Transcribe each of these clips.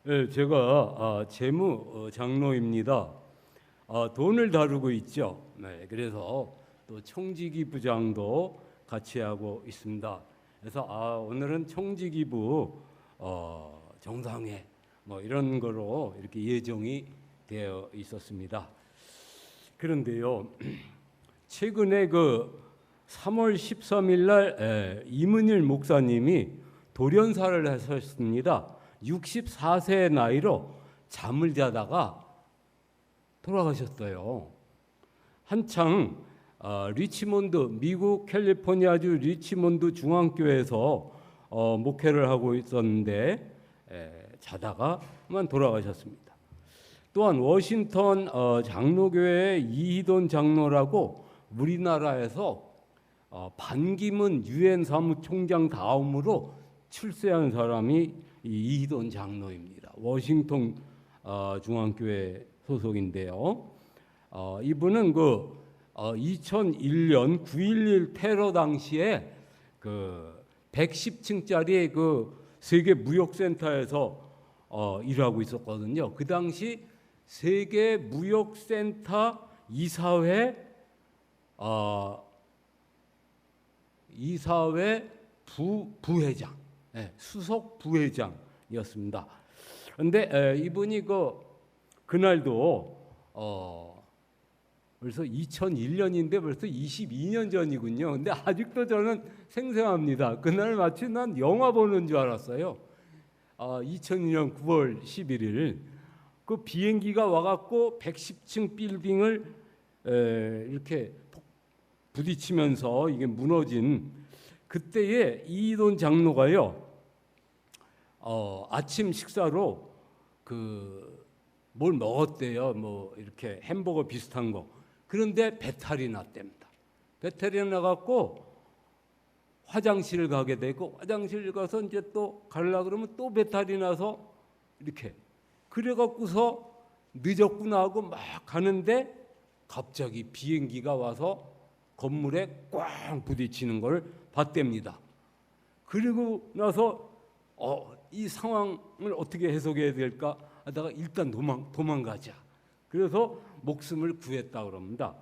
예, 제가 재무 장로입니다. 돈을 다루고 있죠. 네, 그래서 또 청지기부장도 같이 하고 있습니다. 그래서 오늘은 청지기부 정상회 뭐 이런 거로 이렇게 예정이 되어 있었습니다. 그런데요, 최근에 그 3월 13일 날 이문일 목사님이 돌연사를 하셨습니다. 64세 나이로 잠을 자다가 돌아가셨어요. 한창 리치몬드, 미국 캘리포니아주 리치몬드 중앙교회에서 목회를 하고 있었는데 자다가만 돌아가셨습니다. 또한 워싱턴 장로교회의 이희돈 장로라고 우리나라에서 반기문 유엔 사무총장 다음으로 출세한 사람이 이희돈 장로입니다. 워싱턴 중앙교회 소속인데요. 이분은 2001년 9.11 테러 당시에 110층짜리 세계 무역센터에서 일하고 있었거든요. 그 당시 세계 무역센터 이사회 부회장, 수석 부회장이었습니다. 그런데 이분이 그날도 벌써 2001년인데 벌써 22년 전이군요. 근데 아직도 저는 생생합니다. 그날 마치 난 영화 보는 줄 알았어요. 2002년 9월 11일 그 비행기가 와갖고 110층 빌딩을 이렇게 부딪히면서 이게 무너진 그때에 이희돈 장로가요. 아침 식사로 뭘 먹었대요. 뭐 이렇게 햄버거 비슷한 거. 그런데 배탈이 났답니다. 배탈이 나갖고 화장실 가게 되고 화장실 가서 이제 또 가려고 그러면 또 배탈이 나서 이렇게 그래갖고서 늦었구나 하고 막 가는데 갑자기 비행기가 와서 건물에 꽝 부딪히는 걸 봤답니다. 그리고 나서 이 상황을 어떻게 해석해야 될까 하다가 일단 도망가자. 그래서 목숨을 구했다 그럽니다.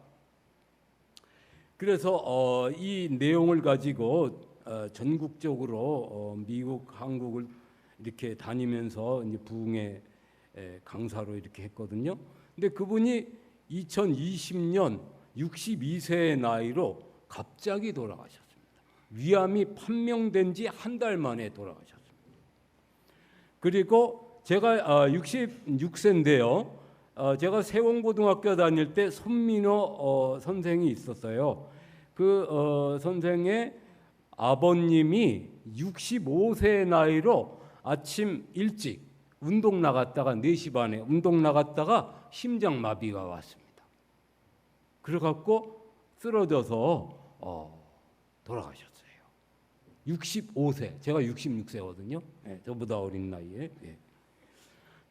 그래서 이 내용을 가지고 전국적으로 미국, 한국을 이렇게 다니면서 이제 부흥의 강사로 이렇게 했거든요. 근데 그분이 2020년 62세의 나이로 갑자기 돌아가셨습니다. 위암이 판명된 지 한 달 만에 돌아가셨습니다. 그리고 제가 66세인데요. 제가 세원고등학교 다닐 때 손민호 선생이 있었어요. 그 선생의 아버님이 65세의 나이로 아침 일찍 운동 나갔다가 4시 반에 운동 나갔다가 심장마비가 왔습니다. 그래갖고 쓰러져서 돌아가셨어요. 65세, 제가 66세거든요. 저보다 어린 나이에.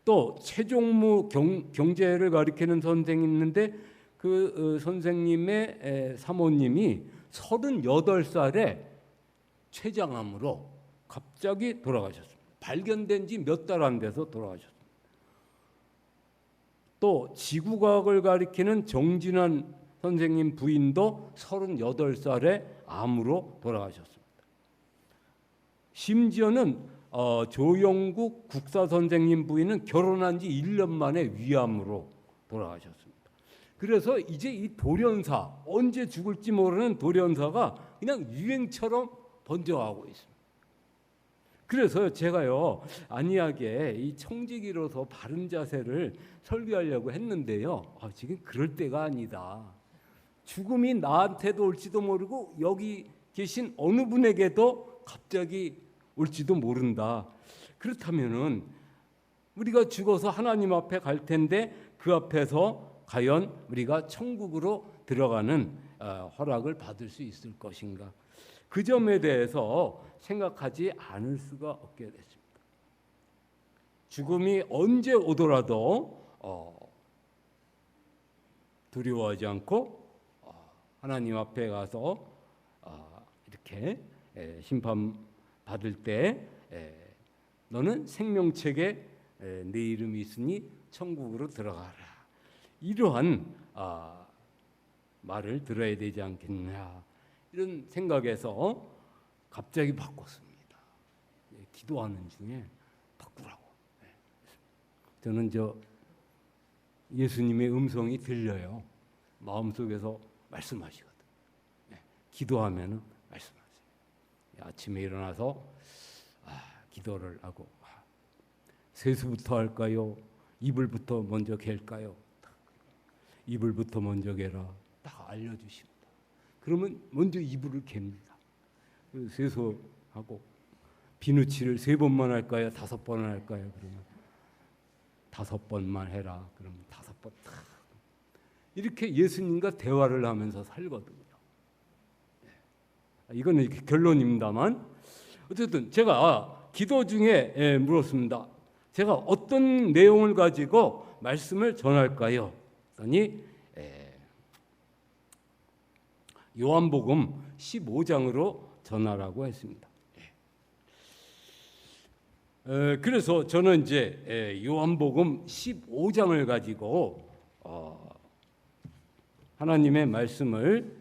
또 최종무 경제를 가르치는 선생이 있는데 그 선생님의 사모님이 38살에 췌장암으로 갑자기 돌아가셨습니다. 발견된 지 몇 달 안 돼서 돌아가셨습니다. 또 지구과학을 가르치는 정진환 선생님 부인도 38살에 암으로 돌아가셨습니다. 심지어는 조영국 국사 선생님 부인은 결혼한 지 1년 만에 위암으로 돌아가셨습니다. 그래서 이제 이 돌연사, 언제 죽을지 모르는 돌연사가 그냥 유행처럼 번져가고 있습니다. 그래서 제가요, 안이하게 이 청지기로서 바른 자세를 설교하려고 했는데요. 지금 그럴 때가 아니다. 죽음이 나한테도 올지도 모르고 여기 계신 어느 분에게도 갑자기 올지도 모른다. 그렇다면은 우리가 죽어서 하나님 앞에 갈 텐데 그 앞에서 과연 우리가 천국으로 들어가는 허락을 받을 수 있을 것인가? 그 점에 대해서 생각하지 않을 수가 없게 됐습니다. 죽음이 언제 오더라도 두려워하지 않고 하나님 앞에 가서 이렇게 심판 받을 때 너는 생명책에 내 이름이 있으니 천국으로 들어가라. 이러한 말을 들어야 되지 않겠냐, 이런 생각에서 갑자기 바꿨습니다. 기도하는 중에 바꾸라고. 저는 예수님의 음성이 들려요. 마음속에서 말씀하시거든. 기도하면은 말씀하세요. 아침에 일어나서 기도를 하고 세수부터 할까요? 이불부터 먼저 갤까요? 이불부터 먼저 개라. 딱 알려주십니다. 그러면 먼저 이불을 갭니다. 세수하고 비누칠을 3번만 할까요? 5번을 할까요? 그러면 5번만 해라. 그러면 5번 딱. 이렇게 예수님과 대화를 하면서 살거든요. 이건 이렇게 결론입니다만, 어쨌든 제가 기도 중에 물었습니다. 제가 어떤 내용을 가지고 말씀을 전할까요? 그랬더니 요한복음 15장으로 전하라고 했습니다. 그래서 저는 이제 요한복음 15장을 가지고 하나님의 말씀을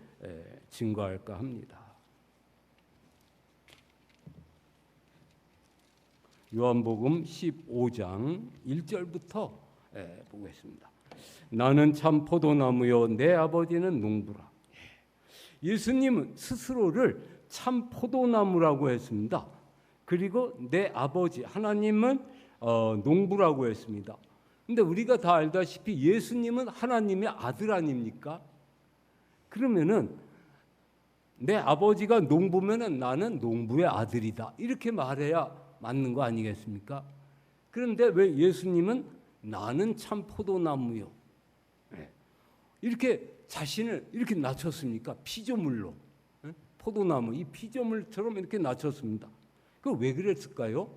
증거할까 합니다. 요한복음 15장 1절부터 보겠습니다. 나는 참 포도나무요 내 아버지는 농부라. 예수님은 스스로를 참 포도나무라고 했습니다. 그리고 내 아버지 하나님은 농부라고 했습니다. 근데 우리가 다 알다시피 예수님은 하나님의 아들 아닙니까? 그러면은 내 아버지가 농부면은 나는 농부의 아들이다, 이렇게 말해야 맞는 거 아니겠습니까? 그런데 왜 예수님은 나는 참 포도나무요, 이렇게 자신을 이렇게 낮췄습니까? 피조물로, 포도나무 이 피조물처럼 이렇게 낮췄습니다. 그 왜 그랬을까요?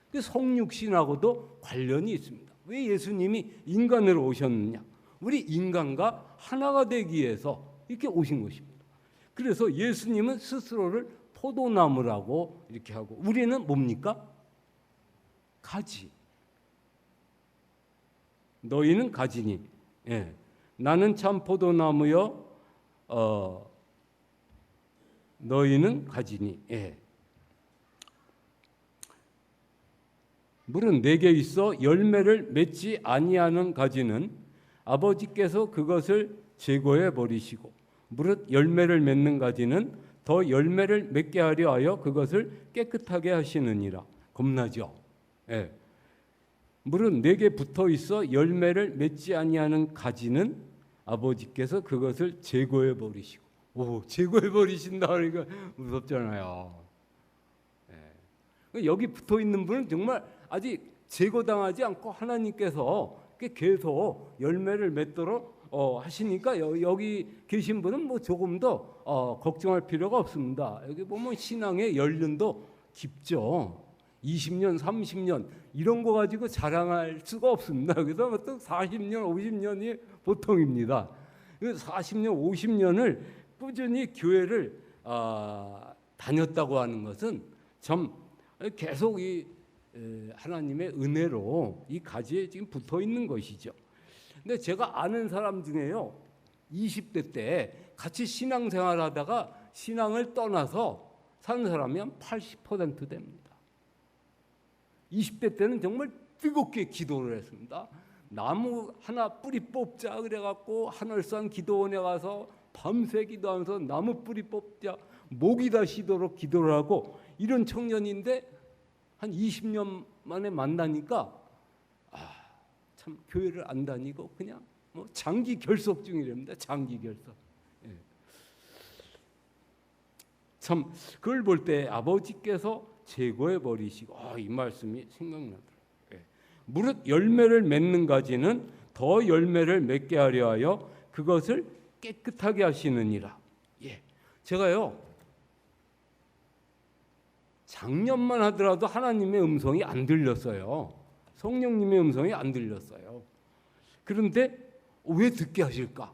그 성육신하고도 관련이 있습니다. 왜 예수님이 인간으로 오셨느냐? 우리 인간과 하나가 되기 위해서 이렇게 오신 것입니다. 그래서 예수님은 스스로를 포도나무라고 이렇게 하고, 우리는 뭡니까? 가지. 너희는 가지니. 나는 참 포도나무여 너희는 가지니. 물은 내게 있어 열매를 맺지 아니하는 가지는 아버지께서 그것을 제거해 버리시고, 무릇 열매를 맺는 가지는 더 열매를 맺게 하려 하여 그것을 깨끗하게 하시느니라. 겁나죠? 물은 내게 붙어 있어 열매를 맺지 아니하는 가지는 아버지께서 그것을 제거해 버리시고. 제거해 버리신다 그러니까 무섭잖아요. 여기 붙어 있는 분은 정말 아직 제거당하지 않고 하나님께서 계속 열매를 맺도록 하시니까 여기 계신 분은 뭐 조금 더 걱정할 필요가 없습니다. 여기 보면 신앙의 연륜도 깊죠. 20년, 30년 이런 거 가지고 자랑할 수가 없습니다. 그래서 어떤 40년, 50년이 보통입니다. 40년, 50년을 꾸준히 교회를 다녔다고 하는 것은 참 계속 이 하나님의 은혜로 이 가지에 지금 붙어 있는 것이죠. 근데 제가 아는 사람 중에요, 20대 때 같이 신앙생활하다가 신앙을 떠나서 사는 사람이 한 80% 됩니다. 20대 때는 정말 뜨겁게 기도를 했습니다. 나무 하나 뿌리 뽑자 그래갖고 하늘산 기도원에 가서 밤새 기도하면서 나무 뿌리 뽑자, 목이 다 쉬도록 기도를 하고, 이런 청년인데 한 20년 만에 만나니까 참 교회를 안 다니고 그냥 뭐 장기 결석 중이랍니다. 장기 결석. 참 그걸 볼 때 아버지께서 제거해 버리시고, 이 말씀이 생각나더라고요. 무릇 열매를 맺는 가지는 더 열매를 맺게 하려 하여 그것을 깨끗하게 하시느니라. 제가요 작년만 하더라도 하나님의 음성이 안 들렸어요. 성령님의 음성이 안 들렸어요. 그런데 왜 듣게 하실까?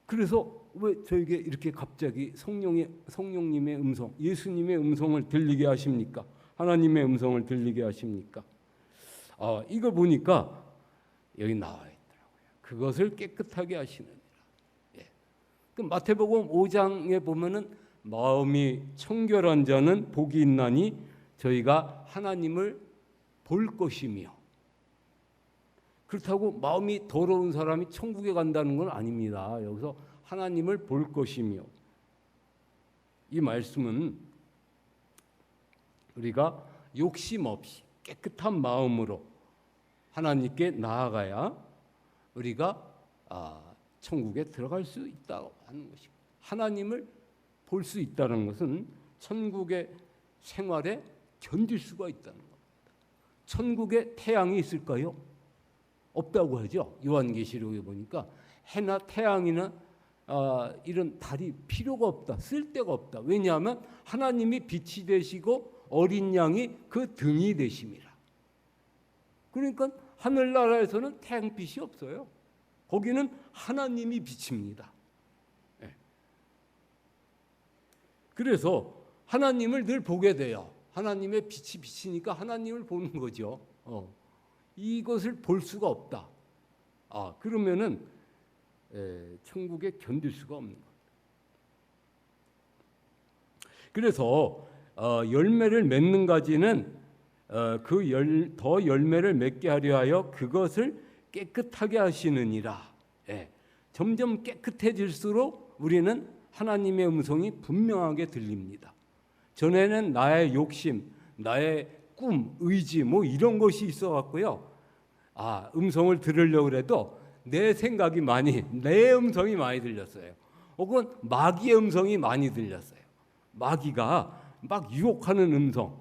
그래서 왜 저에게 이렇게 갑자기 성령님의 음성, 예수님의 음성을 들리게 하십니까? 하나님의 음성을 들리게 하십니까? 이거 보니까 여기 나와 있더라고요. 그것을 깨끗하게 하시느니라. 예. 그 마태복음 5장에 보면은 마음이 청결한 자는 복이 있나니 저희가 하나님을 볼 것이며, 그렇다고 마음이 더러운 사람이 천국에 간다는 건 아닙니다. 여기서 하나님을 볼 것이며, 이 말씀은 우리가 욕심 없이 깨끗한 마음으로 하나님께 나아가야 우리가 천국에 들어갈 수 있다고 하는 것입니다. 하나님을 볼 수 있다는 것은 천국의 생활에 견딜 수가 있다는 겁니다. 천국에 태양이 있을까요? 없다고 하죠. 요한계시록에 보니까 해나 태양이나 이런 달이 필요가 없다, 쓸데가 없다. 왜냐하면 하나님이 빛이 되시고 어린 양이 그 등이 되심이라. 그러니까 하늘나라에서는 태양빛이 없어요. 거기는 하나님이 비칩니다. 네. 그래서 하나님을 늘 보게 돼요. 하나님의 빛이 비치니까 하나님을 보는 거죠. 이것을 볼 수가 없다. 그러면은 천국에 견딜 수가 없는 겁니다. 그래서 열매를 맺는 가지는 더 열매를 맺게 하려 하여 그것을 깨끗하게 하시느니라. 점점 깨끗해질수록 우리는 하나님의 음성이 분명하게 들립니다. 전에는 나의 욕심, 나의 꿈, 의지 뭐 이런 것이 있어 갖고요. 음성을 들으려고 해도 내 생각이 내 음성이 많이 들렸어요. 혹은 마귀의 음성이 많이 들렸어요. 마귀가 막 유혹하는 음성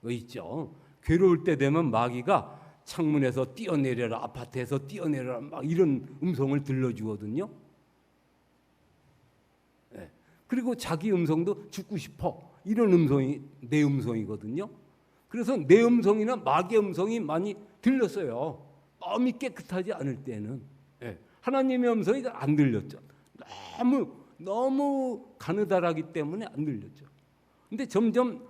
있죠. 괴로울 때 되면 마귀가 창문에서 뛰어내려라, 아파트에서 뛰어내려라, 막 이런 음성을 들려주거든요. 그리고 자기 음성도 죽고 싶어, 이런 음성이 내 음성이거든요. 그래서 내 음성이나 마귀의 음성이 많이 들렸어요. 마음이 깨끗하지 않을 때는. 하나님의 음성이 안 들렸죠. 너무 가느다라기 때문에 안 들렸죠. 근데 점점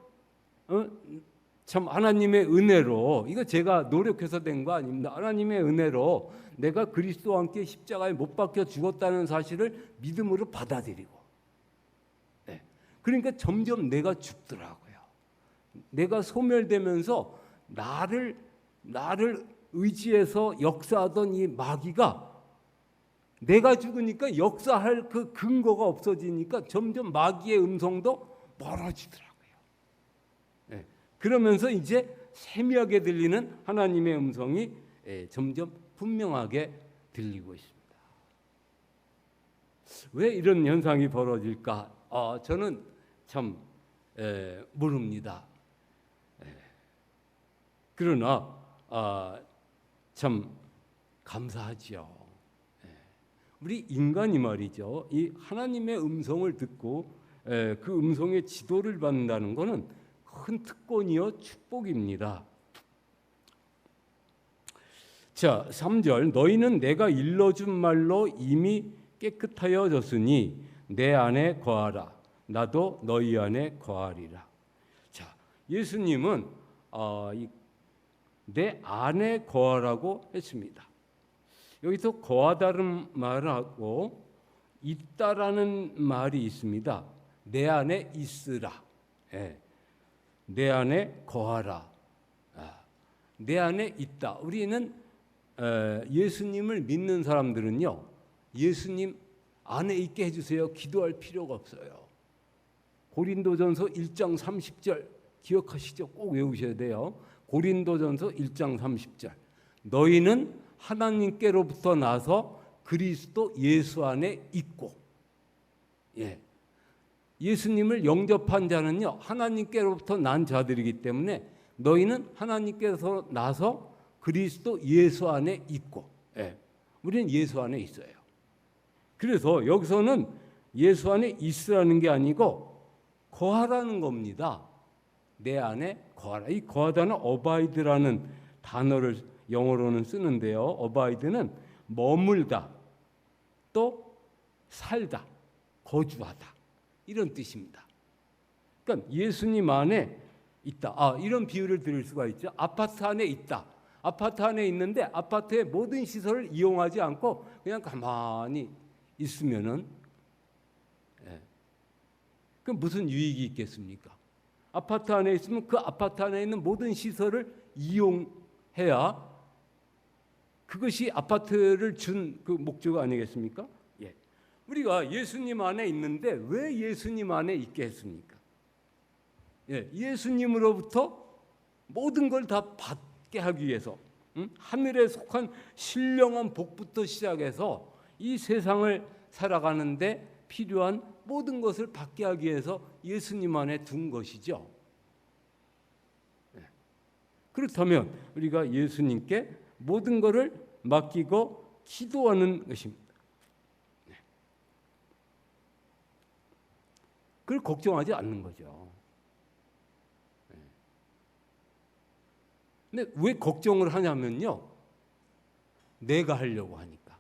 참 하나님의 은혜로, 이거 제가 노력해서 된 거 아닙니다. 하나님의 은혜로 내가 그리스도와 함께 십자가에 못 박혀 죽었다는 사실을 믿음으로 받아들이고, 그러니까 점점 내가 죽더라고요. 내가 소멸되면서 나를 의지해서 역사하던 이 마귀가 내가 죽으니까 역사할 그 근거가 없어지니까 점점 마귀의 음성도 멀어지더라고요. 그러면서 이제 세미하게 들리는 하나님의 음성이 점점 분명하게 들리고 있습니다. 왜 이런 현상이 벌어질까? 저는 참 모릅니다. 그러나 참 감사하지요. 우리 인간이 말이죠, 이 하나님의 음성을 듣고 그 음성의 지도를 받는다는 것은 큰 특권이요 축복입니다. 자, 3절, 너희는 내가 일러준 말로 이미 깨끗하여졌으니 내 안에 거하라. 나도 너희 안에 거하리라. 자, 예수님은 내 안에 거하라고 했습니다. 여기서 거하다는 말하고 있다라는 말이 있습니다. 내 안에 있으라. 내 안에 거하라. 내 안에 있다. 우리는 예수님을 믿는 사람들은요, 예수님 안에 있게 해주세요, 기도할 필요가 없어요. 고린도전서 1장 30절 기억하시죠? 꼭 외우셔야 돼요. 고린도전서 1장 30절. 너희는 하나님께로부터 나서 그리스도 예수 안에 있고, 예수님을 영접한 자는요, 하나님께로부터 난 자들이기 때문에 너희는 하나님께서 나서 그리스도 예수 안에 있고, 우리는 예수 안에 있어요. 그래서 여기서는 예수 안에 있으라는 게 아니고 거하라는 겁니다. 내 안에 거하라. 이 거하다는 어바이드라는 단어를 영어로는 쓰는데요. 어바이드는 머물다, 또 살다, 거주하다, 이런 뜻입니다. 그러니까 예수님 안에 있다. 아, 이런 비유를 드릴 수가 있죠. 아파트 안에 있다. 아파트 안에 있는데 아파트의 모든 시설을 이용하지 않고 그냥 가만히 있으면은, 예, 그 무슨 유익이 있겠습니까? 아파트 안에 있으면 그 아파트 안에 있는 모든 시설을 이용해야 그것이 아파트를 준 그 목적 아니겠습니까? 예. 우리가 예수님 안에 있는데 왜 예수님 안에 있게 했습니까? 예, 예수님으로부터 모든 걸 다 받게 하기 위해서, 하늘에 속한 신령한 복부터 시작해서 이 세상을 살아가는데 필요한 모든 것을 받게 하기 위해서 예수님 안에 둔 것이죠. 예. 그렇다면 우리가 예수님께 모든 것을 맡기고 기도하는 것입니다. 네. 그걸 걱정하지 않는 거죠. 근데 왜 걱정을 하냐면요, 내가 하려고 하니까,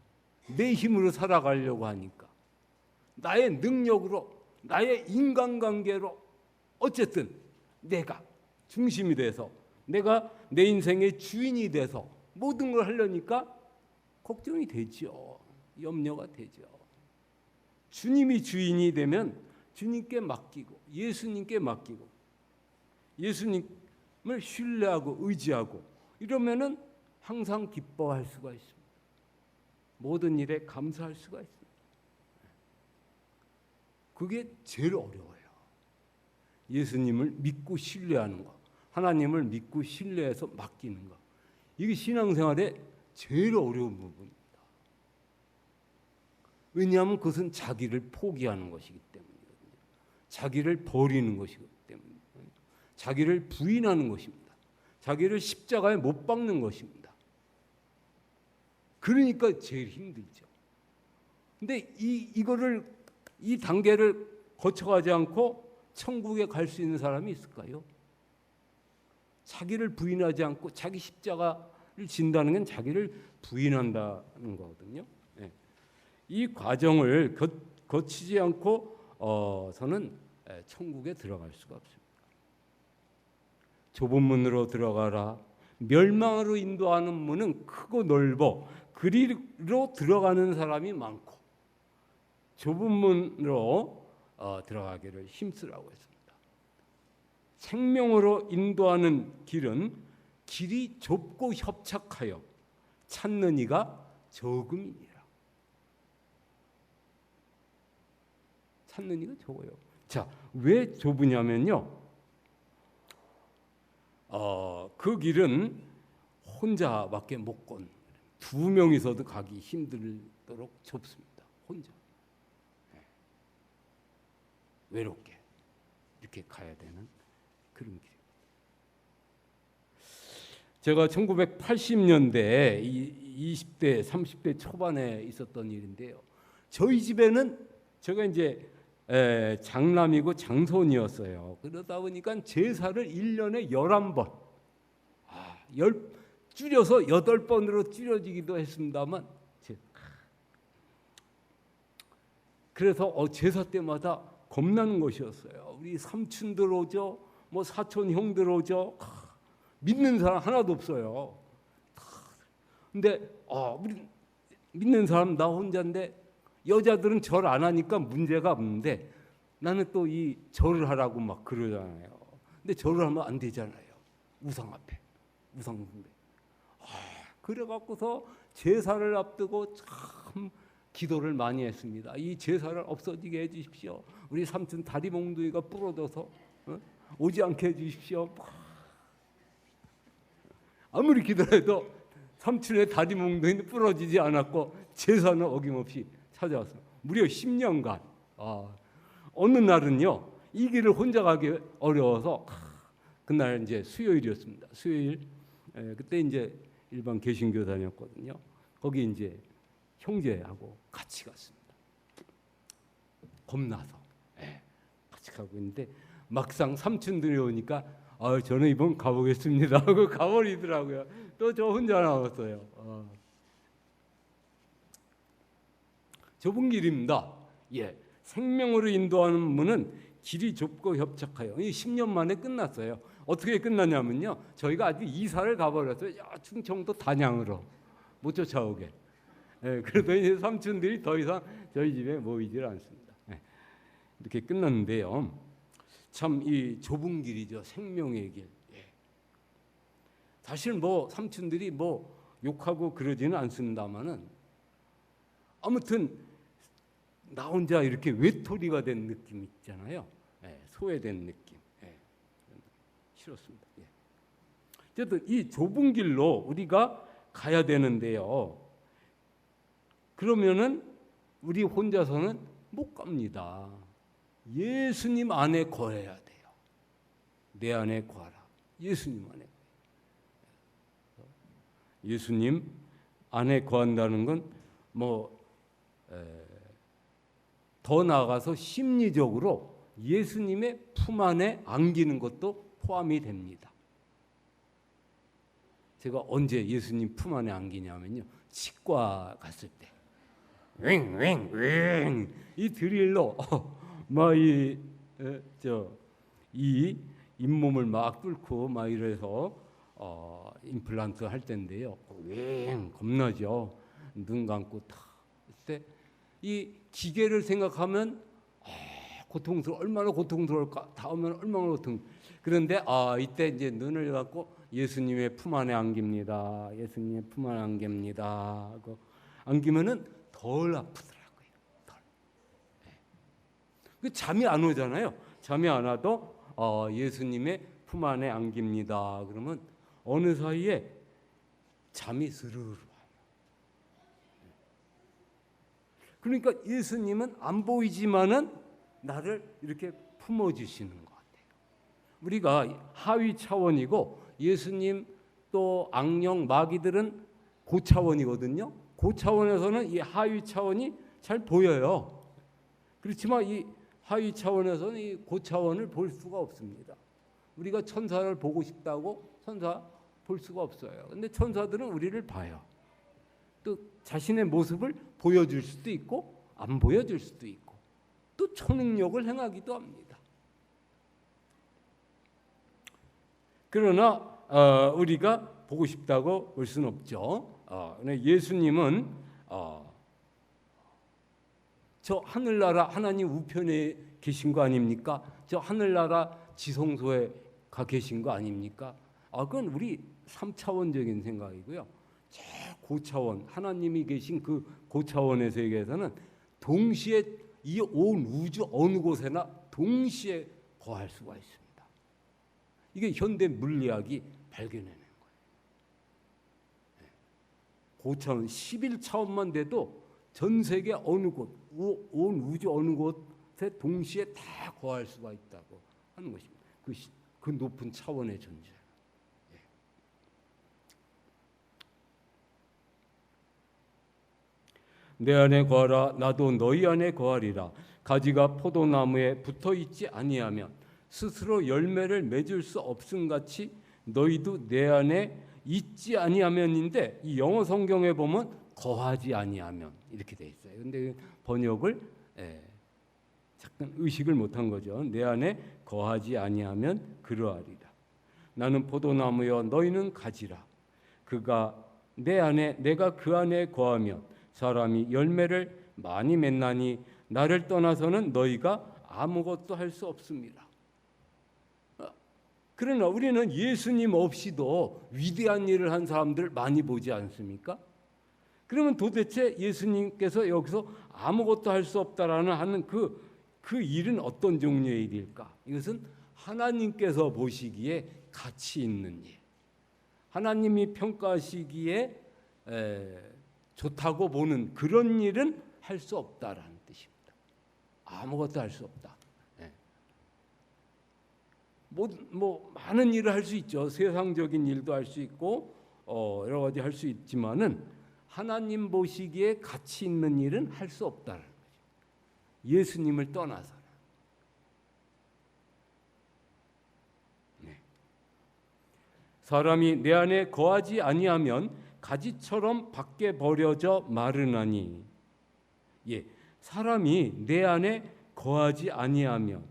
내 힘으로 살아가려고 하니까, 나의 능력으로, 나의 인간관계로, 어쨌든 내가 중심이 돼서, 내가 내 인생의 주인이 돼서 모든 걸 하려니까 걱정이 되죠. 염려가 되죠. 주님이 주인이 되면 주님께 맡기고, 예수님께 맡기고, 예수님을 신뢰하고 의지하고 이러면은 항상 기뻐할 수가 있습니다. 모든 일에 감사할 수가 있습니다. 그게 제일 어려워요. 예수님을 믿고 신뢰하는 것, 하나님을 믿고 신뢰해서 맡기는 것, 이게 신앙생활의 제일 어려운 부분입니다. 왜냐하면 그것은 자기를 포기하는 것이기 때문이거든요. 자기를 버리는 것이기 때문이거든요. 자기를 부인하는 것입니다. 자기를 십자가에 못 박는 것입니다. 그러니까 제일 힘들죠. 근데 이 단계를 거쳐가지 않고 천국에 갈 수 있는 사람이 있을까요? 자기를 부인하지 않고 자기 십자가를 진다는 건 자기를 부인한다는 거거든요. 네. 이 과정을 거치지 않고 저는 천국에 들어갈 수가 없습니다. 좁은 문으로 들어가라. 멸망으로 인도하는 문은 크고 넓어 그리로 들어가는 사람이 많고 좁은 문으로 들어가기를 힘쓰라고 했습니다. 생명으로 인도하는 길이 좁고 협착하여 찾는 이가 적음이니라. 찾는 이가 적어요. 자, 왜 좁으냐면요, 그 길은 혼자밖에 못 건, 두 명이서도 가기 힘들도록 좁습니다. 혼자, 네. 외롭게 이렇게 가야 되는 그런 길. 제가 1980년대 20대, 30대 초반에 있었던 일인데요. 저희 집에는 제가 이제 장남이고 장손이었어요. 그러다 보니까 제사를 1년에 11번, 줄여서 8번으로 줄여지기도 했습니다만, 그래서 제사 때마다 겁나는 것이었어요. 우리 삼촌들 오죠, 뭐 사촌 형들 오죠. 믿는 사람 하나도 없어요. 근데 우리 믿는 사람 나 혼자인데, 여자들은 절 안 하니까 문제가 없는데 나는 또 이 절을 하라고 막 그러잖아요. 근데 절을 하면 안 되잖아요. 우상 앞에, 우상 숭배. 그래갖고서 제사를 앞두고 참 기도를 많이 했습니다. 이 제사를 없어지게 해주십시오. 우리 삼촌 다리 몽둥이가 부러져서 오지 않게 해주십시오. 아무리 기도해도 삼촌의 다리 몽둥이는 부러지지 않았고 제사는 어김없이 찾아왔어요. 무려 10년간. 어느 날은요, 이 길을 혼자 가기 어려워서 그날 이제 수요일이었습니다. 수요일, 그때 이제 일반 개신교 다녔거든요. 거기 이제 형제하고 같이 갔습니다. 겁나서 같이 가고 있는데 막상 삼촌들이 오니까 저는 이번 가보겠습니다 하고 가버리더라고요. 또 저 혼자 나왔어요. 좁은 길입니다. 생명으로 인도하는 문은 길이 좁고 협착하여. 10년 만에 끝났어요. 어떻게 끝났냐면요. 저희가 아주 이사를 가버렸어요. 충청도 단양으로 못 쫓아오게. 그러더니 삼촌들이 더 이상 저희 집에 모이질 않습니다. 이렇게 끝났는데요. 참 이 좁은 길이죠. 생명의 길. 사실 뭐 삼촌들이 뭐 욕하고 그러지는 않습니다만은 아무튼 나 혼자 이렇게 외톨이가 된 느낌 있잖아요. 소외된 느낌. 싫었습니다. 어쨌든 이 좁은 길로 우리가 가야 되는데요. 그러면은 우리 혼자서는 못 갑니다. 예수님 안에 거해야 돼요. 내 안에 거하라. 예수님 안에. 예수님 안에 거한다는 건 뭐 더 나아가서 심리적으로 예수님의 품 안에 안기는 것도 포함이 됩니다. 제가 언제 예수님 품 안에 안기냐면요. 치과 갔을 때 윙윙윙 이 드릴로 막 이 잇몸을 막 뚫고 막 이래서 임플란트 할 때인데요. 윙 겁나죠. 눈 감고 탁 그때 이 기계를 생각하면 얼마나 고통스러울까. 다음은 얼마나 그런데 이때 이제 눈을 감고 예수님의 품 안에 안깁니다. 예수님의 품 안에 안깁니다. 하고 안기면은 덜 아프더라고요. 덜. 잠이 안 오잖아요. 잠이 안 와도 예수님의 품 안에 안깁니다. 그러면 어느 사이에 잠이 스르르 와요. 그러니까 예수님은 안 보이지만은 나를 이렇게 품어주시는 것 같아요. 우리가 하위 차원이고 예수님 또 악령 마귀들은 고차원이거든요. 고차원에서는 이 하위 차원이 잘 보여요. 그렇지만 이 하위 차원에서는 이 고차원을 볼 수가 없습니다. 우리가 천사를 보고 싶다고 천사 볼 수가 없어요. 근데 천사들은 우리를 봐요. 또 자신의 모습을 보여줄 수도 있고 안 보여줄 수도 있고 또 초능력을 행하기도 합니다. 그러나 우리가 보고 싶다고 볼 수는 없죠. 예수님은 저 하늘나라 하나님 우편에 계신 거 아닙니까? 저 하늘나라 지성소에 가 계신 거 아닙니까? 그건 우리 3차원적인 생각이고요. 저 고차원 하나님이 계신 그 고차원의 세계에서는 동시에 이 온 우주 어느 곳에나 동시에 거할 수가 있습니다. 이게 현대 물리학이 발견해낸 거예요. 고차원 11차원만 돼도 전 세계 어느 곳, 온 우주 어느 곳에 동시에 다 거할 수가 있다고 하는 것입니다. 그 높은 차원의 존재. 내 안에 거하라 나도 너희 안에 거하리라. 가지가 포도나무에 붙어 있지 아니하면 스스로 열매를 맺을 수 없음같이 너희도 내 안에 있지 아니하면인데 이 영어 성경에 보면 거하지 아니하면 이렇게 돼 있어요. 근데 번역을 잠깐 의식을 못한 거죠. 내 안에 거하지 아니하면 그러하리라. 나는 포도나무여 너희는 가지라. 그가 내 안에 내가 그 안에 거하면 사람이 열매를 많이 맺나니 나를 떠나서는 너희가 아무것도 할 수 없습니다. 그러나 우리는 예수님 없이도 위대한 일을 한 사람들 많이 보지 않습니까? 그러면 도대체 예수님께서 여기서 아무것도 할 수 없다라는 하는 그 일은 어떤 종류의 일일까? 이것은 하나님께서 보시기에 가치 있는 일, 하나님이 평가하시기에 좋다고 보는 그런 일은 할 수 없다라는 뜻입니다. 아무것도 할 수 없다. 뭐 많은 일을 할 수 있죠. 세상적인 일도 할 수 있고 여러 가지 할 수 있지만은 하나님 보시기에 가치 있는 일은 할 수 없다는 거죠. 예수님을 떠나서는. 사람이 내 안에 거하지 아니하면 가지처럼 밖에 버려져 마르나니. 사람이 내 안에 거하지 아니하면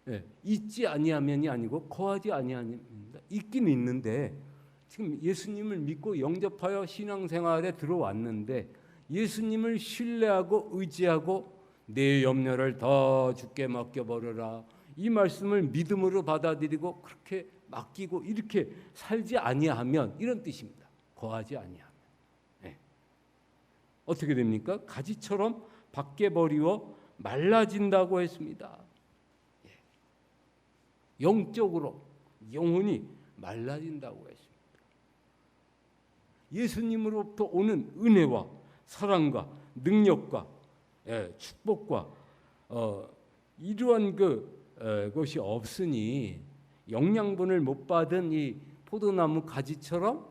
예, 있지 아니하면이 아니고 거하지 아니하면입니다. 있긴 있는데 지금 예수님을 믿고 영접하여 신앙생활에 들어왔는데 예수님을 신뢰하고 의지하고 내 염려를 다 주께 맡겨버려라, 이 말씀을 믿음으로 받아들이고 그렇게 맡기고 이렇게 살지 아니하면, 이런 뜻입니다. 거하지 아니하면. 예. 어떻게 됩니까? 가지처럼 밖에 버리워 말라진다고 했습니다. 예. 영적으로 영혼이 말라진다고 했습니다. 예수님으로부터 오는 은혜와 사랑과 능력과 축복과 이러한 것이 없으니 영양분을 못 받은 이 포도나무 가지처럼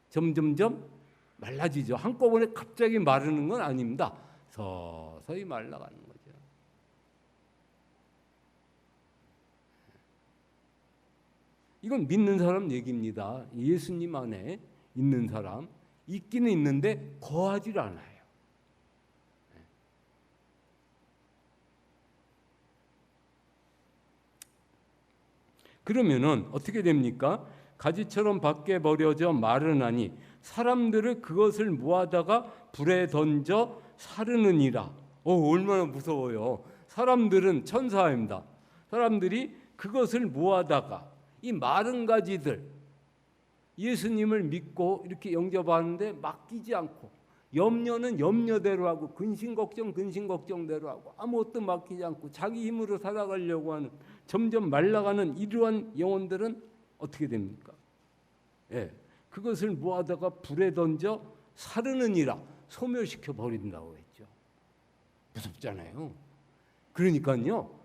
점점점 말라지죠. 한꺼번에 갑자기 마르는 건 아닙니다. 서서히 말라가는 거죠. 이건 믿는 사람 얘기입니다. 예수님 안에 있는 사람, 있기는 있는데 거하질 않아요. 그러면은 어떻게 됩니까? 가지처럼 밖에 버려져 마르나니 사람들을 그것을 모아다가 불에 던져 사르느니라. 얼마나 무서워요. 사람들은 천사입니다. 사람들이 그것을 모아다가 이 마른 가지들, 예수님을 믿고 이렇게 영접하는데 맡기지 않고, 염려는 염려대로 하고 근심 걱정대로 하고 아무것도 맡기지 않고 자기 힘으로 살아가려고 하는, 점점 말라가는 이러한 영혼들은 어떻게 됩니까? 예, 그것을 모아다가 불에 던져 사르느니라, 소멸시켜 버린다고 했죠. 무섭잖아요. 그러니까요,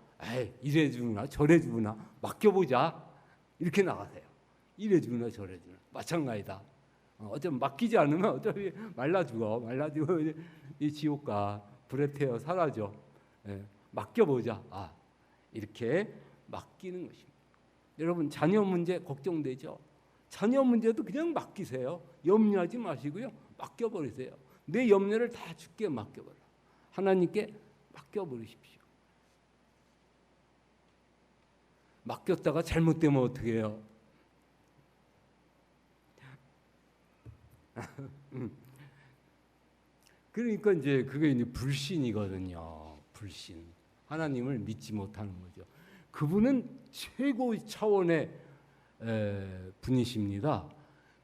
이래 주나 저래 주나 맡겨보자, 이렇게 나가세요. 이래 주나 저래 주나 마찬가지다. 어차피 맡기지 않으면 어차피 말라 죽어. 이 지옥 가, 불에 태워 사라져. 맡겨보자. 이렇게 맡기는 것입니다. 여러분, 자녀 문제 걱정되죠? 자녀 문제도 그냥 맡기세요. 염려하지 마시고요, 맡겨버리세요. 내 염려를 다 주께 맡겨버려. 하나님께 맡겨버리십시오. 맡겼다가 잘못되면 어떻게 해요? 그러니까 이제 그게 이제 불신이거든요. 불신. 하나님을 믿지 못하는 거죠. 그분은 최고 차원의 분이십니다.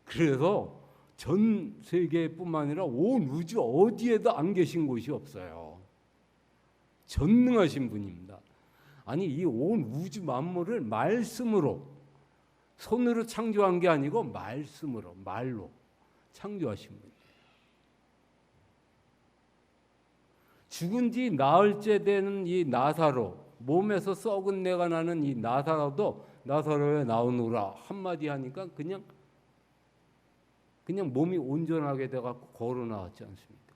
그래서 전 세계뿐만 아니라 온 우주 어디에도 안 계신 곳이 없어요. 전능하신 분입니다. 아니, 이 온 우주 만물을 말씀으로, 손으로 창조한 게 아니고 말씀으로, 말로 창조하신 분이에요. 죽은 지 나흘째 되는 이 나사로, 몸에서 썩은 내가 나는 이 나사로도 나사로에 나오노라 한마디 하니까 그냥 몸이 온전하게 돼갖고 걸어 나왔지 않습니까?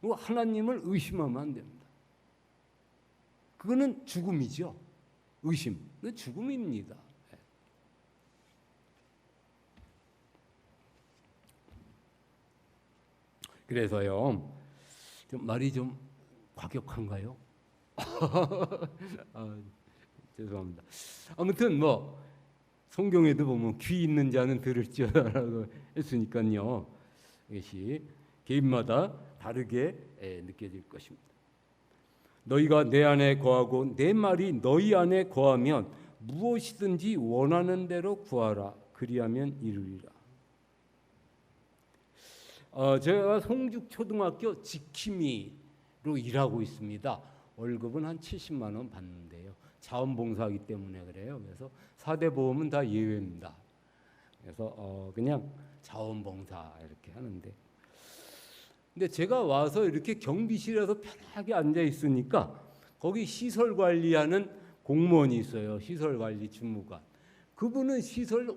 하나님을 의심하면 안 됩니다. 그거는 죽음이죠. 의심은 죽음입니다. 그래서요, 말이 좀 과격한가요? 죄송합니다. 아무튼 성경에도 보면 귀 있는 자는 들을지어라고 했으니까요, 이것이 개인마다 다르게 느껴질 것입니다. 너희가 내 안에 거하고 내 말이 너희 안에 거하면 무엇이든지 원하는 대로 구하라. 그리하면 이루리라. 제가 송죽초등학교 지킴이로 일하고 있습니다. 월급은 한 70만 원 받는데요. 자원봉사하기 때문에 그래요. 그래서 4대 보험은 다 예외입니다. 그래서 그냥 자원봉사 이렇게 하는데, 근데 제가 와서 이렇게 경비실에서 편하게 앉아 있으니까 거기 시설 관리하는 공무원이 있어요. 시설 관리 주무관. 그분은 시설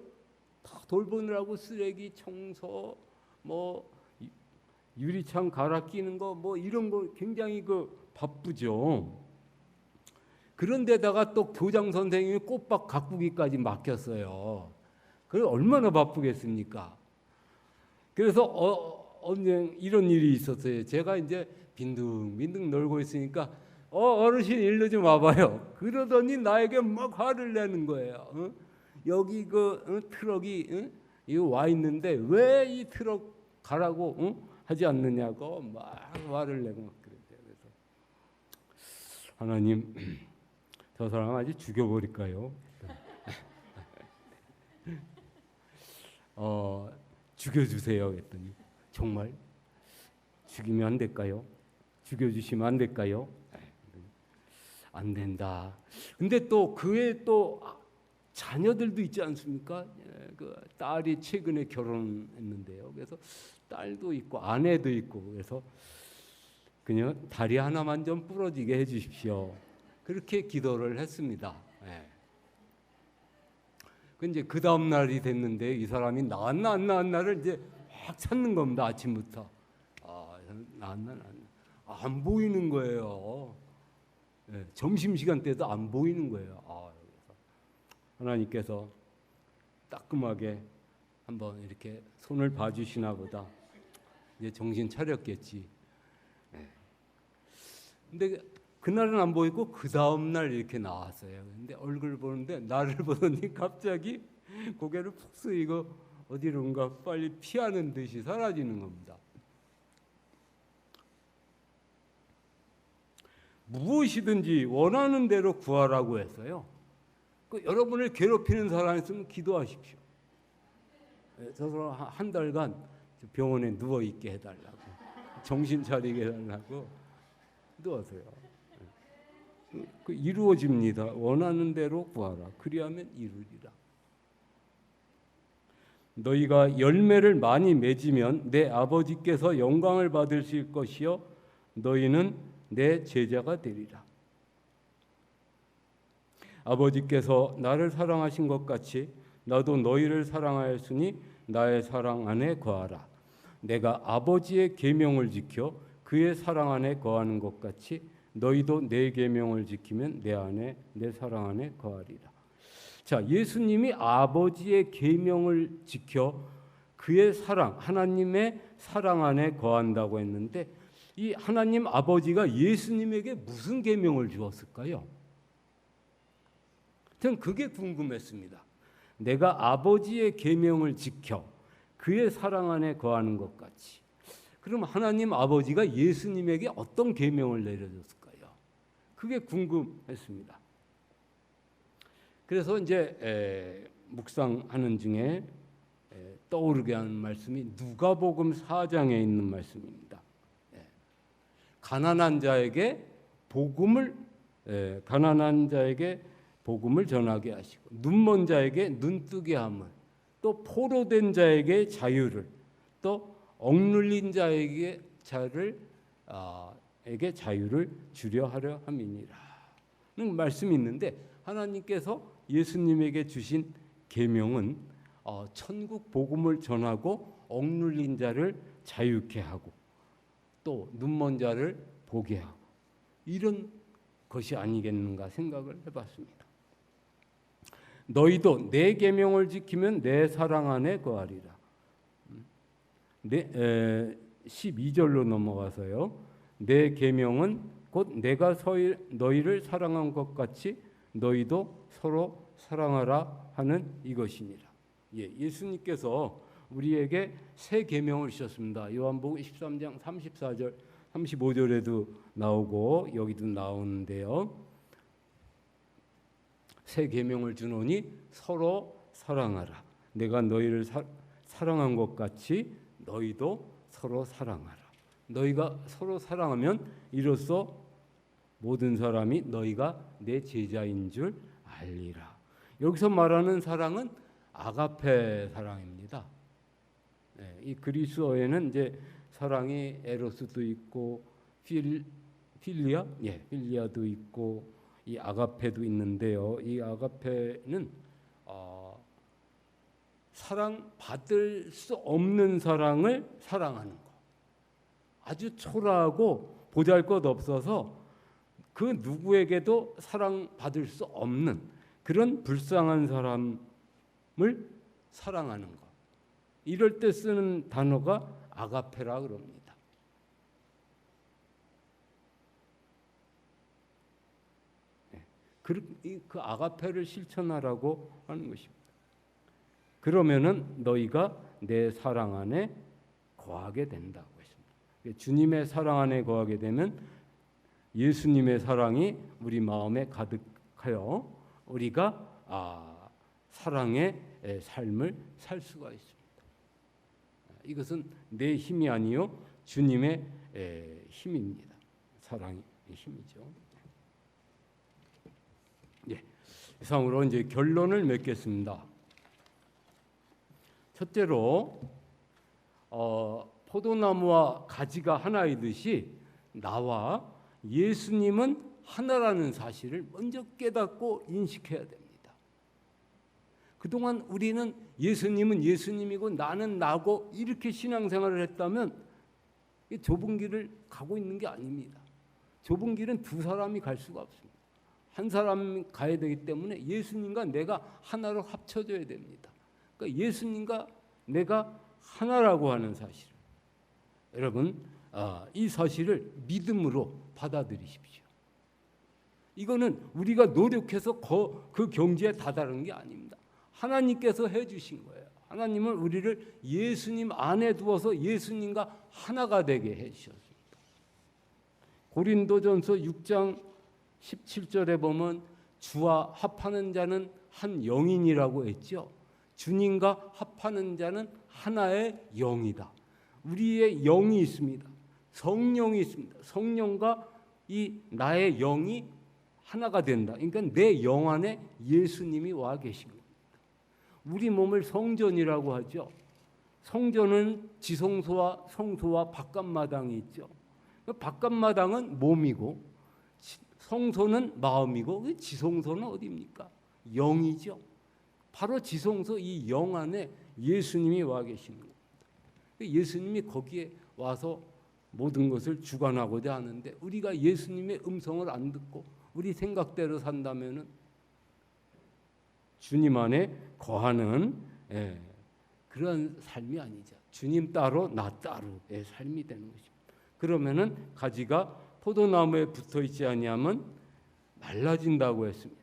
다 돌보느라고 쓰레기 청소, 유리창 갈아 끼는 거, 이런 거 굉장히 바쁘죠. 그런데다가 또 교장 선생님이 꽃밭 가꾸기까지 맡겼어요. 그래 얼마나 바쁘겠습니까? 그래서 언제 이런 일이 있었어요. 제가 이제 빈둥빈둥 놀고 있으니까 어르신 일로 좀 와봐요. 그러더니 나에게 막 화를 내는 거예요. 여기 트럭이 이거 와 있는데 왜 이 트럭 가라고 하지 않느냐고 막 화를 내고 그랬대요. 그래서 하나님 저 사람 아주 죽여버릴까요? 죽여주세요. 그랬더니 정말 죽이면 안 될까요? 죽여주시면 안 될까요? 안 된다. 근데 또 그의 또 자녀들도 있지 않습니까? 그 딸이 최근에 결혼했는데요. 그래서 딸도 있고 아내도 있고 그래서 그냥 다리 하나만 좀 부러지게 해주십시오. 그렇게 기도를 했습니다. 이제 그 다음 날이 됐는데 이 사람이 나왔나 안 나왔나를 이제 확 찾는 겁니다. 아침부터 나왔나 안 보이는 거예요. 점심 시간 때도 안 보이는 거예요. 그래서 하나님께서 따끔하게 한번 이렇게 손을 봐주시나 보다. 이제 정신 차렸겠지. 근데 그날은 안 보이고 그 다음 날 이렇게 나왔어요. 근데 얼굴 보는데 나를 보더니 갑자기 고개를 푹 숙이고 어디론가 빨리 피하는 듯이 사라지는 겁니다. 무엇이든지 원하는 대로 구하라고 했어요. 여러분을 괴롭히는 사람 있으면 기도하십시오. 저 사람 한 달간 병원에 누워 있게 해달라고, 정신 차리게 해달라고 누워서요. 이루어집니다. 원하는 대로 구하라. 그리하면 이루리라. 너희가 열매를 많이 맺으면 내 아버지께서 영광을 받으실 것이요 너희는 내 제자가 되리라. 아버지께서 나를 사랑하신 것 같이 나도 너희를 사랑하였으니 나의 사랑 안에 거하라. 내가 아버지의 계명을 지켜 그의 사랑 안에 거하는 것 같이 너희도 내 계명을 지키면 내 안에 내 사랑 안에 거하리라. 자, 예수님이 아버지의 계명을 지켜 그의 사랑, 하나님의 사랑 안에 거한다고 했는데 이 하나님 아버지가 예수님에게 무슨 계명을 주었을까요? 저는 그게 궁금했습니다. 내가 아버지의 계명을 지켜 그의 사랑 안에 거하는 것 같이. 그럼 하나님 아버지가 예수님에게 어떤 계명을 내려줬을까요? 그게 궁금했습니다. 그래서 이제 묵상하는 중에 떠오르게 하는 말씀이 누가복음 4장에 있는 말씀입니다. 가난한 자에게 복음을 전하게 하시고 눈먼 자에게 눈뜨게 함을, 또 포로된 자에게 자유를, 또 억눌린 자에게 자유를 주려 하려 함이니라. 는 말씀이 있는데 하나님께서 예수님에게 주신 계명은 천국 복음을 전하고 억눌린 자를 자유케 하고 또 눈먼 자를 보게 하고 이런 것이 아니겠는가 생각을 해봤습니다. 너희도 내 계명을 지키면 내 사랑 안에 거하리라. 12절로 넘어가서요. 내 계명은 곧 내가 너희를 사랑한 것 같이 너희도 서로 사랑하라 하는 이것이니라. 예수님께서 우리에게 새 계명을 주셨습니다. 요한복음 13장 34절, 35절에도 나오고 여기도 나오는데요. 새 계명을 주노니 서로 사랑하라. 내가 너희를 사랑한 것 같이 너희도 서로 사랑하라. 너희가 서로 사랑하면 이로써 모든 사람이 너희가 내 제자인 줄 알리라. 여기서 말하는 사랑은 아가페 사랑입니다. 이 그리스어에는 이제 사랑이 에로스도 있고 필리아도 있고 이 아가페도 있는데요. 이 아가페는 사랑 받을 수 없는 사랑을 사랑하는 거. 아주 초라하고 보잘것없어서 그 누구에게도 사랑받을 수 없는 그런 불쌍한 사람을 사랑하는 것. 이럴 때 쓰는 단어가 아가페라 그럽니다. 그 아가페를 실천하라고 하는 것입니다. 그러면은 너희가 내 사랑 안에 거하게 된다고 했습니다. 주님의 사랑 안에 거하게 되면 예수님의 사랑이 우리 마음에 가득하여 우리가 사랑의 삶을 살 수가 있습니다. 이것은 내 힘이 아니요 주님의 힘입니다. 사랑의 힘이죠. 예, 이상으로 이제 결론을 맺겠습니다. 첫째로 포도나무와 가지가 하나이듯이 나와 예수님은 하나라는 사실을 먼저 깨닫고 인식해야 됩니다. 그동안 우리는 예수님은 예수님이고 나는 나고 이렇게 신앙생활을 했다면 좁은 길을 가고 있는 게 아닙니다. 좁은 길은 두 사람이 갈 수가 없습니다. 한 사람이 가야 되기 때문에 예수님과 내가 하나로 합쳐져야 됩니다. 그러니까 예수님과 내가 하나라고 하는 사실. 여러분, 이 사실을 믿음으로 받아들이십시오. 이거는 우리가 노력해서 그 경지에 다다른 게 아닙니다. 하나님께서 해주신 거예요. 하나님은 우리를 예수님 안에 두어서 예수님과 하나가 되게 해주셨습니다. 고린도전서 6장 17절에 보면 주와 합하는 자는 한 영인이라고 했죠. 주님과 합하는 자는 하나의 영이다. 우리의 영이 있습니다. 성령이 있습니다. 성령과 이 나의 영이 하나가 된다. 그러니까 내 영 안에 예수님이 와 계신 겁니다. 우리 몸을 성전이라고 하죠. 성전은 지성소와 성소와 바깥마당이 있죠. 바깥마당은 몸이고 성소는 마음이고 지성소는 어디입니까? 영이죠. 바로 지성소 이 영 안에 예수님이 와 계시는 겁니다. 예수님이 거기에 와서 모든 것을 주관하고자 하는데 우리가 예수님의 음성을 안 듣고 우리 생각대로 산다면은 주님 안에 거하는 그런 삶이 아니죠. 주님 따로 나 따로의 삶이 되는 것입니다. 그러면은 가지가 포도나무에 붙어 있지 아니하면 말라진다고 했습니다.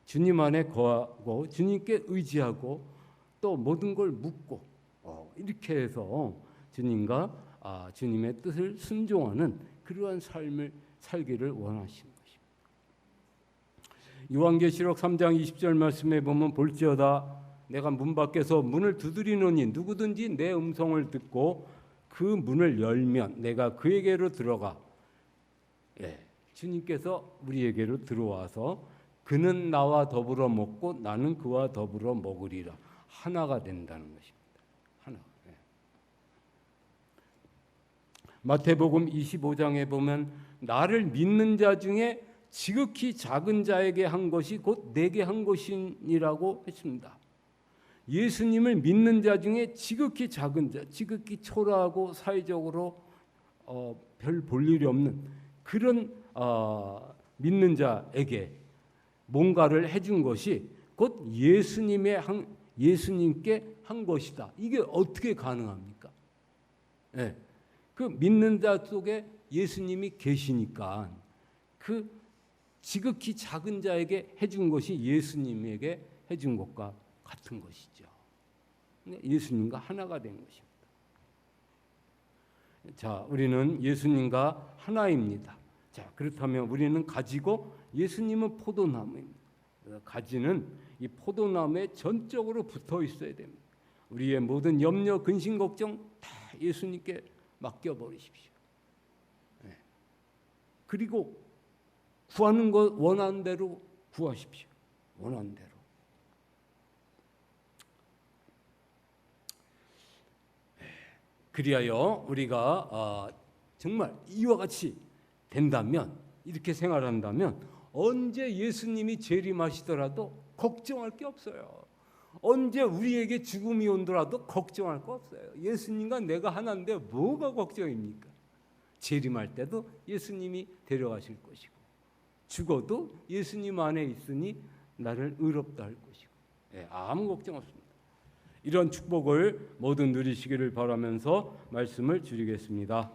주님 안에 거하고 주님께 의지하고 또 모든 걸 묻고 이렇게 해서 주님과 주님의 뜻을 순종하는 그러한 삶을 살기를 원하시는 것입니다. 요한계시록 3장 20절 말씀에 보면 볼지어다 내가 문 밖에서 문을 두드리노니 누구든지 내 음성을 듣고 그 문을 열면 내가 그에게로 들어가 주님께서 우리에게로 들어와서 그는 나와 더불어 먹고 나는 그와 더불어 먹으리라. 하나가 된다는 것입니다. 하나. 마태복음 25장에 보면 나를 믿는 자 중에 지극히 작은 자에게 한 것이 곧 내게 한 것이니라고 했습니다. 예수님을 믿는 자 중에 지극히 작은 자, 지극히 초라하고 사회적으로 별 볼 일이 없는 그런 믿는 자에게 뭔가를 해준 것이 곧 예수님께 한 것이다. 이게 어떻게 가능합니까? 그 믿는 자 속에 예수님이 계시니까 그 지극히 작은 자에게 해준 것이 예수님에게 해준 것과 같은 것이죠. 예수님과 하나가 된 것입니다. 자, 우리는 예수님과 하나입니다. 자, 그렇다면 우리는 가지고 예수님은 포도나무입니다. 가지는 이 포도나무에 전적으로 붙어 있어야 됩니다. 우리의 모든 염려, 근심, 걱정 다 예수님께 맡겨버리십시오. 그리고 구하는 것 원하는 대로 구하십시오. 원하는 대로. 그리하여 우리가 정말 이와 같이 된다면 이렇게 생활한다면 언제 예수님이 재림하시더라도 걱정할 게 없어요. 언제 우리에게 죽음이 온더라도 걱정할 거 없어요. 예수님과 내가 하나인데 뭐가 걱정입니까? 재림할 때도 예수님이 데려가실 것이고 죽어도 예수님 안에 있으니 나를 의롭다 할 것이고 아무 걱정 없습니다. 이런 축복을 모두 누리시기를 바라면서 말씀을 줄이겠습니다.